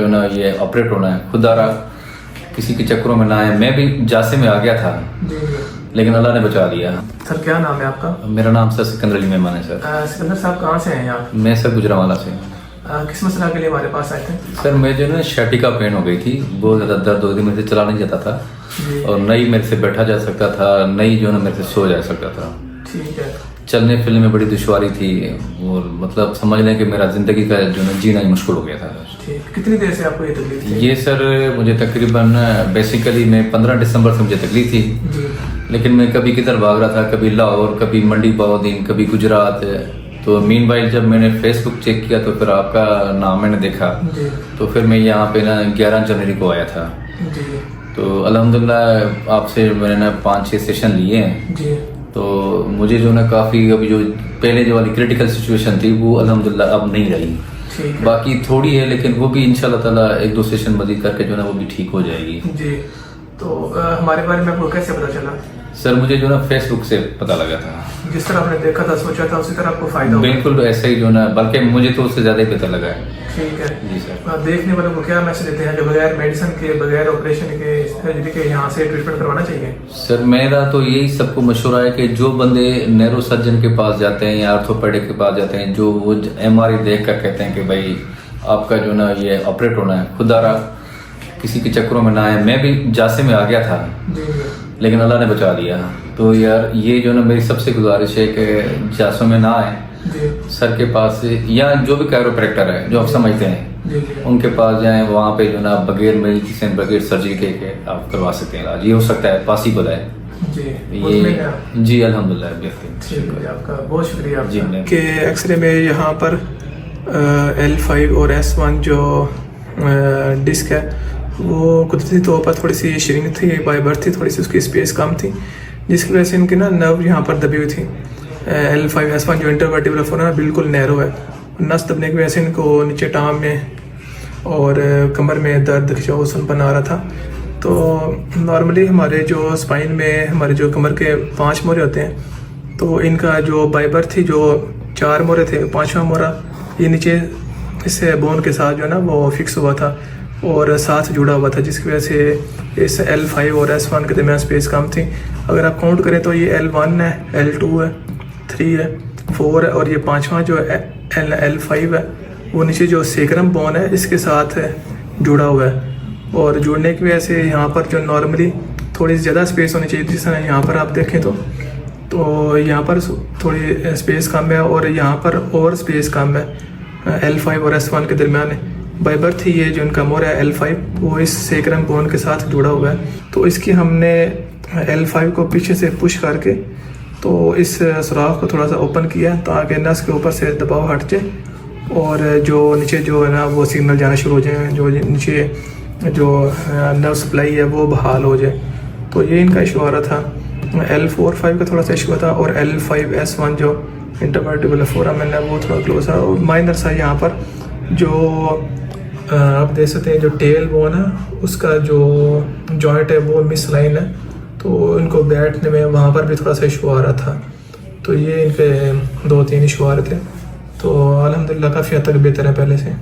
ना ये ऑपरेट होना है, खुदारा किसी के चक्करों में ना आए। मैं भी जासे में आ गया था लेकिन अल्लाह ने बचा लिया। सर क्या नाम है आपका? मेरा नाम सर सिकंदर अली मेहमान है सर। सिकंदर साहब कहाँ से हैं आप? मैं सर गुजरांवाला से। किस मसला के लिए हमारे पास आए थे? सर मुझे ना शैटिका पेन हो गई थी, बहुत ज़्यादा दर्द हो गई, मेरे से चला नहीं जाता था और नहीं मेरे से बैठा जा सकता था, नहीं जो ना मेरे से सो जा सकता था। ठीक है। चलने फिरने में बड़ी दुश्वारी थी और मतलब समझ लें कि मेरा ज़िंदगी का जो ना जीना ही मुश्किल हो गया था। ठीक, कितनी देर से आपको ये तकलीफ थी? ये सर मुझे तकरीबन बेसिकली मैं 15 दिसंबर से मुझे तकलीफ थी लेकिन मैं कभी किधर भाग रहा था, कभी लाहौर, कभी मंडी बाउद्दीन, कभी गुजरात। तो मीनवाइल जब मैंने फेसबुक चेक किया तो फिर आपका नाम मैंने देखा तो फिर मैं यहाँ पे ना 11 जनवरी को आया था। तो अल्हम्दुलिल्लाह आपसे मैंने ना 5-6 सेशन लिए हैं तो मुझे जो ना काफ़ी अभी जो पहले जो वाली क्रिटिकल सिचुएशन थी वो अल्हम्दुलिल्लाह अब नहीं रही। बाकी थोड़ी है लेकिन वो भी इंशाल्लाह ताला 1-2 सेशन मजीद करके जो ना वो भी ठीक हो जाएगी। जी। तो हमारे बारे में आपको कैसे पता चला? सर मुझे जो ना फेसबुक से पता लगा था। जिस तरह आपने देखा था, सोचा था, उसी तरह आपको फायदा होगा? बिल्कुल ऐसा ही जो ना, बल्कि मुझे तो उससे ज़्यादा ही पता लगा है। ठीक है जी सर। देखने वालों को क्या मैसेज देते हैं कि बगैर मेडिसिन के, बगैर ऑपरेशन के, सर्जरी के यहाँ से ट्रीटमेंट करवाना चाहिए? सर मेरा तो यही सबको मशवरा है कि जो बंदे नैरो सर्जन के पास जाते हैं या ऑर्थोपेडिक के पास जाते हैं, जो वो MRI देख कर कहते हैं कि भाई आपका जो ना ये ऑपरेट होना है, खुदारा किसी के चक्करों में ना आए। मैं भी जासे में आ गया था लेकिन अल्लाह ने बचा लिया। तो यार ये जो ना मेरी सबसे गुजारिश है कि जासों में ना आए, सर के पास या जो भी कैरोप्रैक्टर है जो आप समझते हैं उनके पास जाएं, वहाँ पे जो ना बगैर मेडिसिन, बगैर सर्जरी के आप करवा सकते हैं इलाज। ये हो सकता है, पॉसिबल है ये। जी अल्हम्दुलिल्लाह। ठीक है, आपका बहुत शुक्रिया जी। के एक्सरे में यहाँ पर L5 और S1 जो डिस्क है वो कुदरती तौर पर थोड़ी सी श्रिंक थी, बाय बर्थ थी, थोड़ी सी उसकी स्पेस कम थी जिसकी वजह से इनकी ना नर्व यहाँ पर दबी हुई थी। L5 S1 जो इंटरवर्टिब्रल फोरम है बिल्कुल नैरो है, नस दबने की वजह से इनको नीचे टांग में और कमर में दर्द, खिंचावपन आ रहा था। तो नॉर्मली हमारे जो स्पाइन में हमारे जो कमर के 5 मोरे होते हैं तो इनका जो बाय बर्थ थी जो 4 मोरे थे, 5वां मोरा ये नीचे इससे बोन के साथ जो है ना वो फिक्स हुआ था और साथ जुड़ा हुआ था, जिसकी वजह से इस L5 और S1 के दरमियान स्पेस कम थी। अगर आप काउंट करें तो ये L1 है, L2 है, 3 है, 4 है और ये 5वां जो L5 है वो नीचे जो सेक्रम बोन है इसके साथ जुड़ा हुआ है। और जुड़ने की वजह से यहाँ पर जो नॉर्मली थोड़ी ज़्यादा स्पेस होनी चाहिए, जिस तरह यहाँ पर आप देखें तो यहाँ पर थोड़ी स्पेस कम है और यहाँ पर और स्पेस कम है L5 और S1 के दरमियान। बाय बर्थ ही ये जो इनका मोर है L5 वो इस सेक्रम बोन के साथ जुड़ा हुआ है। तो इसकी हमने L5 को पीछे से पुश करके तो इस सुराख को थोड़ा सा ओपन किया ताकि नस के ऊपर से दबाव हट जाए और जो नीचे जो है ना वो सिग्नल जाना शुरू हो जाए, जो नीचे जो नर्व सप्लाई है वो बहाल हो जाए। तो ये इनका इशू आ रहा था। L4-5 का थोड़ा सा इशू था और L5-S1 जो इंटरवर्टिब्रल फोरम है वो थोड़ा क्लोज है और माइनर सा यहाँ पर जो आप देख सकते हैं जो टेल बोन है उसका जो जॉइंट है वो मिसलाइन है, तो इनको बैठने में वहाँ पर भी थोड़ा सा इशू आ रहा था। तो ये इनके 2-3 इशू आ रहे थे। तो अल्हम्दुलिल्लाह काफ़ी हद तक बेहतर है पहले से।